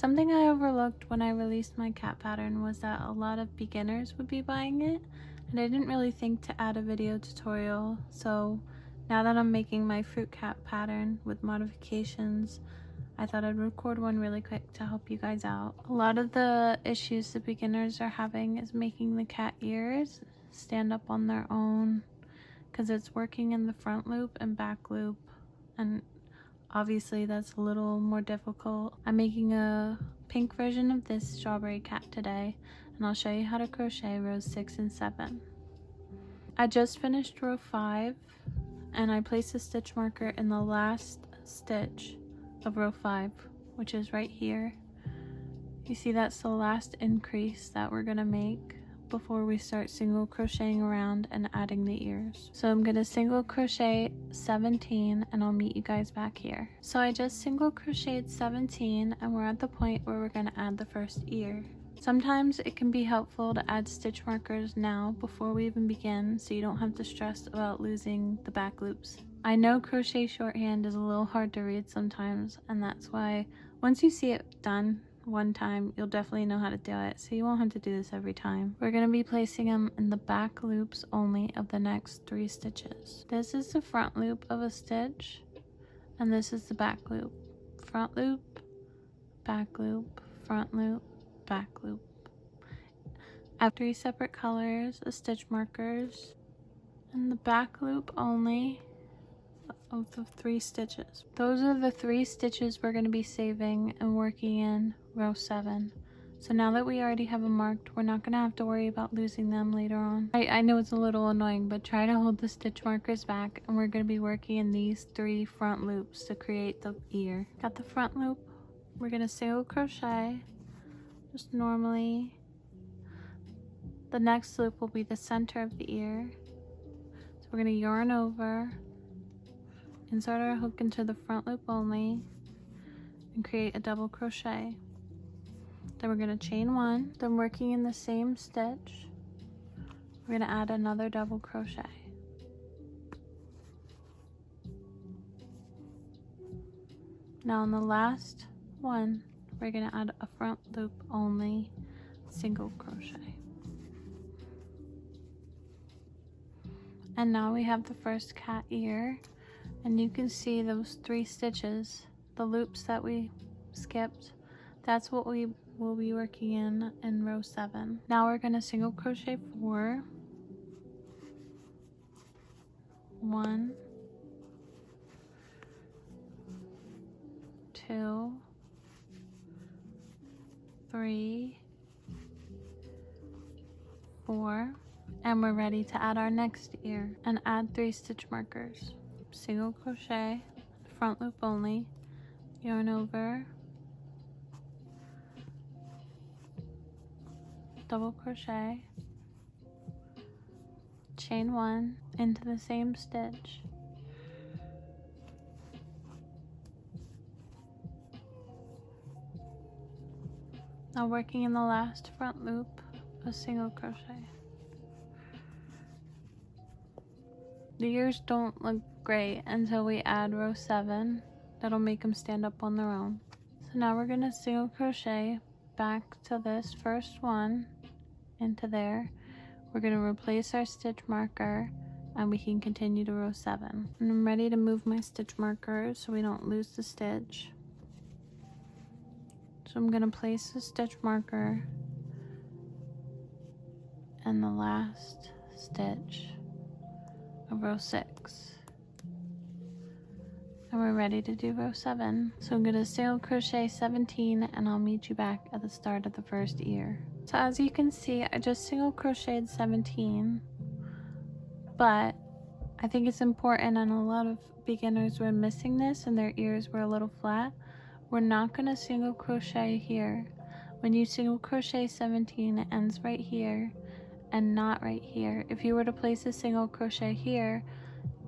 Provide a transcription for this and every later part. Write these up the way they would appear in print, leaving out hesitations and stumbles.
Something I overlooked when I released my cat pattern was that a lot of beginners would be buying it, and I didn't really think to add a video tutorial. So now that I'm making my fruit cat pattern with modifications, I thought I'd record one really quick to help you guys out. A lot of the issues the beginners are having is making the cat ears stand up on their own because it's working in the front loop and back loop, and obviously that's a little more difficult. I'm making a pink version of this strawberry cat today, and I'll show you how to crochet rows 6 and 7. I just finished row 5, and I placed a stitch marker in the last stitch of row 5, which is right here. You see that's the last increase that we're gonna make before we start single crocheting around and adding the ears. So I'm gonna single crochet 17 and I'll meet you guys back here. So I just single crocheted 17 and we're at the point where we're gonna add the first ear. Sometimes it can be helpful to add stitch markers now before we even begin, so you don't have to stress about losing the back loops. I know crochet shorthand is a little hard to read sometimes, and that's why once you see it done one time, you'll definitely know how to do it, so you won't have to do this every time. We're going to be placing them in the back loops only of the next 3 stitches. This is the front loop of a stitch, and this is the back loop. Front loop, back loop, front loop, back loop. I have 3 separate colors of stitch markers, and the back loop only of the 3 stitches. Those are the 3 stitches we're going to be saving and working in row 7. So now that we already have them marked, we're not going to have to worry about losing them later on. I know it's a little annoying, but try to hold the stitch markers back, and we're going to be working in these 3 front loops to create the ear. Got the front loop. We're going to single crochet just normally. The next loop will be the center of the ear. So we're going to yarn over, insert our hook into the front loop only, and create a double crochet. Then we're going to chain 1. Then working in the same stitch, we're going to add another double crochet. Now on the last one, we're going to add a front loop only single crochet. And now we have the first cat ear, and you can see those 3 stitches, the loops that we skipped. That's what we will be working in row 7. Now we're going to single crochet 4, 1, 2, 3, 4, and we're ready to add our next ear and add 3 stitch markers. Single crochet, front loop only, yarn over, double crochet, chain 1 into the same stitch, now working in the last front loop, a single crochet. The ears don't look great until we add row 7. That'll make them stand up on their own. So now we're going to single crochet back to this first one into there. We're going to replace our stitch marker, and we can continue to row 7. And I'm ready to move my stitch marker so we don't lose the stitch. So I'm going to place the stitch marker in the last stitch of row 6, and we're ready to do row 7. So I'm going to single crochet 17, and I'll meet you back at the start of the first ear. So as you can see, I just single crocheted 17, but I think it's important, and a lot of beginners were missing this and their ears were a little flat. We're not going to single crochet here. When you single crochet 17, it ends right here and not right here. If you were to place a single crochet here,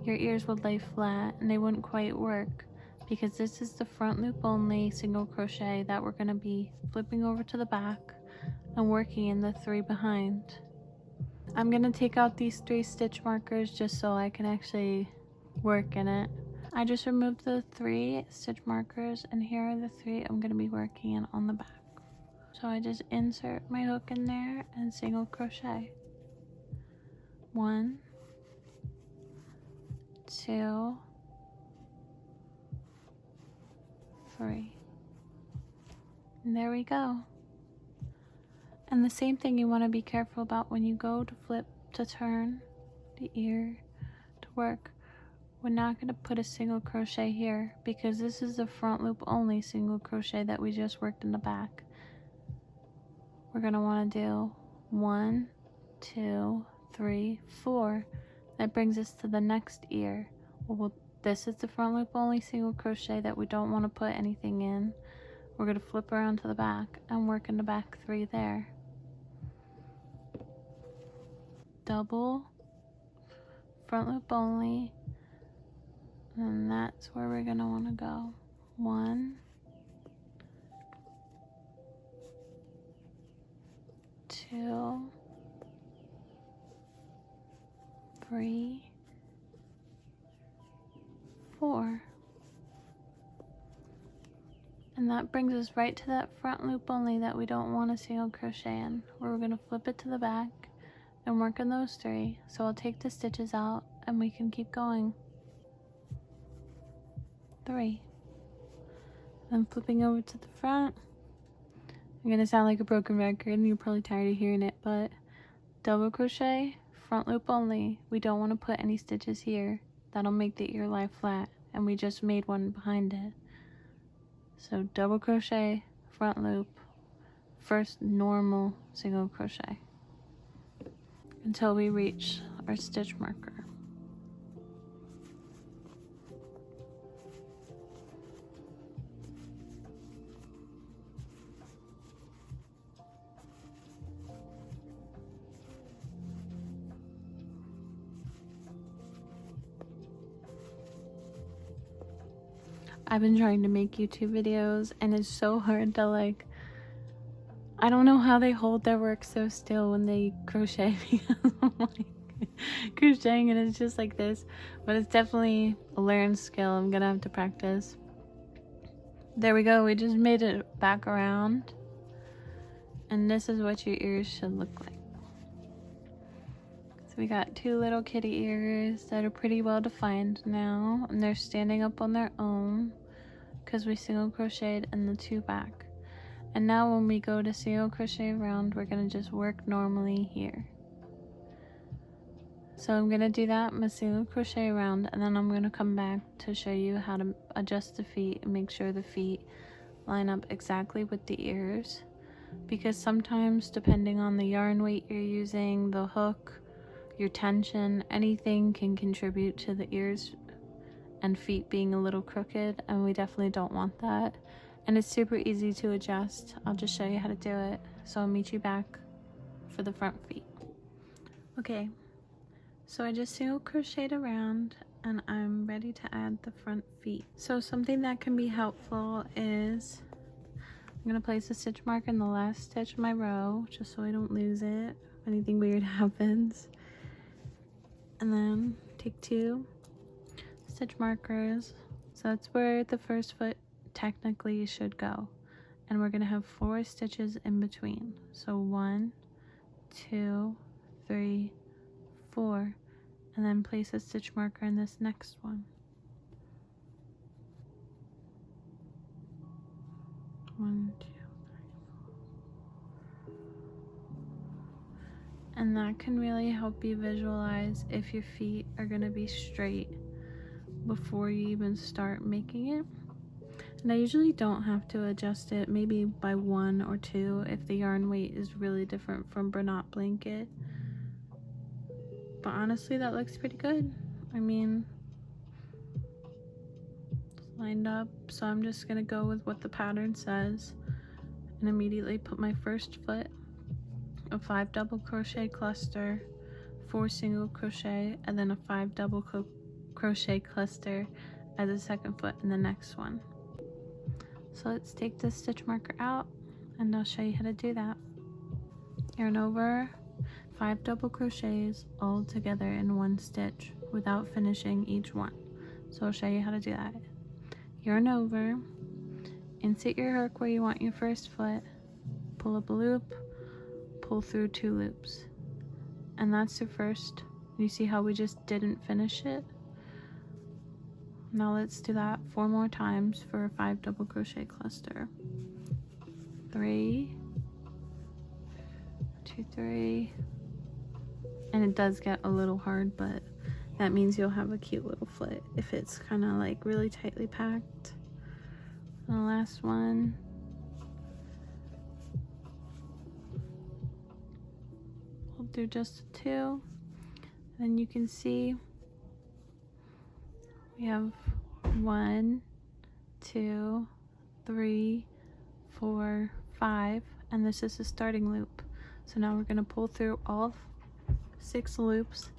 your ears would lay flat and they wouldn't quite work, because this is the front loop only single crochet that we're going to be flipping over to the back and working in the 3 behind. I'm going to take out these 3 stitch markers just so I can actually work in it. I just removed the 3 stitch markers, and here are the 3 I'm going to be working in on the back. So I just insert my hook in there and single crochet. 1, 2, 3. And there we go. And the same thing you want to be careful about when you go to flip to turn the ear to work. We're not going to put a single crochet here because this is the front loop only single crochet that we just worked in the back. We're going to want to do 1, 2, 3, 4. That brings us to the next ear. This is the front loop only single crochet that we don't want to put anything in. We're going to flip around to the back and work in the back 3 there. Double, front loop only, and that's where we're going to want to go. 1, 2, 3, 4. And that brings us right to that front loop only that we don't want a single crochet in, where we're going to flip it to the back and work on those 3. So I'll take the stitches out and we can keep going. 3. Then flipping over to the front. I'm going to sound like a broken record and you're probably tired of hearing it, but double crochet, front loop only. We don't want to put any stitches here. That'll make the ear lie flat, and we just made one behind it. So double crochet, front loop, first normal single crochet until we reach our stitch marker. I've been trying to make YouTube videos and it's so hard to I don't know how they hold their work so still when they crochet because I'm crocheting and it's just like this, but it's definitely a learned skill. I'm gonna have to practice. There we go, we just made it back around and this is what your ears should look like. So we got 2 little kitty ears that are pretty well defined now, and they're standing up on their own because we single crocheted in the 2 back. And now when we go to single crochet around, we're going to just work normally here. So I'm going to do that, I'm going to single crochet around, and then I'm going to come back to show you how to adjust the feet and make sure the feet line up exactly with the ears. Because sometimes, depending on the yarn weight you're using, the hook, your tension, anything can contribute to the ears and feet being a little crooked, and we definitely don't want that. And it's super easy to adjust. I'll just show you how to do it. So I'll meet you back for the front feet. Okay, so I just single crocheted around and I'm ready to add the front feet. So something that can be helpful is I'm gonna place a stitch mark in the last stitch of my row just so I don't lose it if anything weird happens. And then take 2 stitch markers. So that's where the first foot technically should go. And we're going to have 4 stitches in between. So 1, 2, 3, 4. And then place a stitch marker in this next one. 1, 2, 3, 4. And that can really help you visualize if your feet are going to be straight before you even start making it. And I usually don't have to adjust it, maybe by 1 or 2 if the yarn weight is really different from Bernat blanket. But honestly, that looks pretty good. I mean, it's lined up, so I'm just gonna go with what the pattern says and immediately put my first foot, a 5 double crochet cluster, 4 single crochet, and then a 5 double crochet cluster as a second foot in the next one. So let's take this stitch marker out and I'll show you how to do that. Yarn over, 5 double crochets all together in 1 stitch without finishing each one. So I'll show you how to do that. Yarn over, insert your hook where you want your first foot, pull up a loop, pull through 2 loops, and that's your first. You see how we just didn't finish it? Now let's do that 4 more times for a 5 double crochet cluster. 3, 2, 3, and it does get a little hard, but that means you'll have a cute little foot if it's kind of like really tightly packed. And the last one. We'll do just 2. Then you can see we have 1, 2, 3, 4, 5, and this is the starting loop. So now we're going to pull through all 6 loops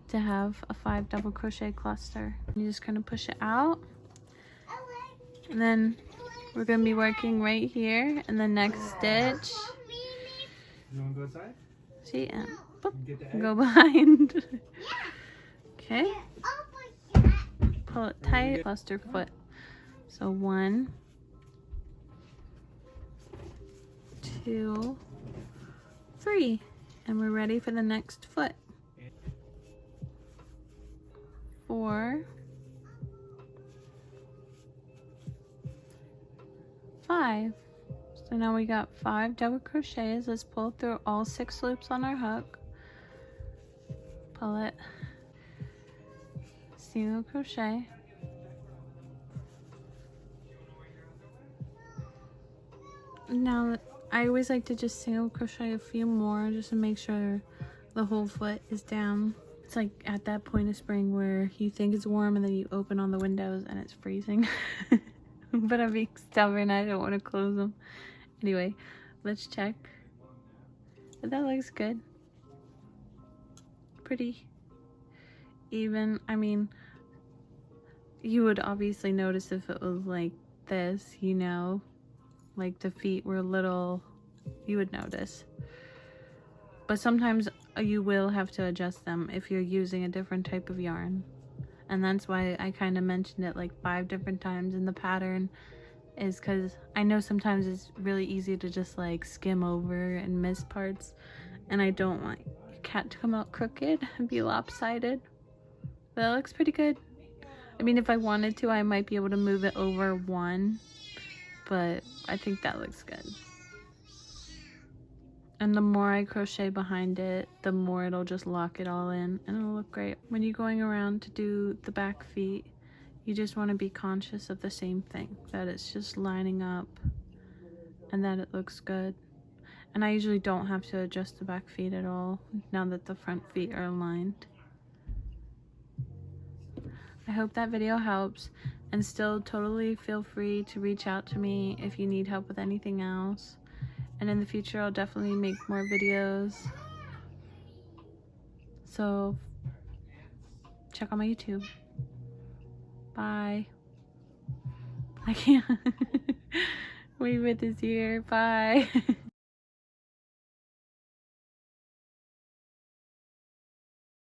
to have a 5 double crochet cluster. You're just going to push it out, and then we're going to be working right here in the next stitch. You want to go outside? See, and go behind. Okay, pull it tight, cluster foot. So 1, 2, 3, and we're ready for the next foot. 4, 5. So now we got 5 double crochets. Let's pull through all 6 loops on our hook. Pull it, single crochet, now I always like to just single crochet a few more just to make sure the whole foot is down. It's like at that point of spring where you think it's warm and then you open all the windows and it's freezing. But I'm being stubborn, I don't want to close them. Anyway, let's check. But that looks good. Pretty even. I mean, you would obviously notice if it was like this, you know, like the feet were a little, you would notice. But sometimes you will have to adjust them if you're using a different type of yarn. And that's why I kind of mentioned it like 5 different times in the pattern, is because I know sometimes it's really easy to just like skim over and miss parts, and I don't want your cat to come out crooked and be lopsided. But that looks pretty good. I mean, if I wanted to, I might be able to move it over 1, but I think that looks good. And the more I crochet behind it, the more it'll just lock it all in and it'll look great. When you're going around to do the back feet, you just want to be conscious of the same thing, that it's just lining up and that it looks good. And I usually don't have to adjust the back feet at all now that the front feet are aligned. I hope that video helps, and still totally feel free to reach out to me if you need help with anything else. And in the future, I'll definitely make more videos. So check out my YouTube. Bye. I can't. Wave with his ear. Bye.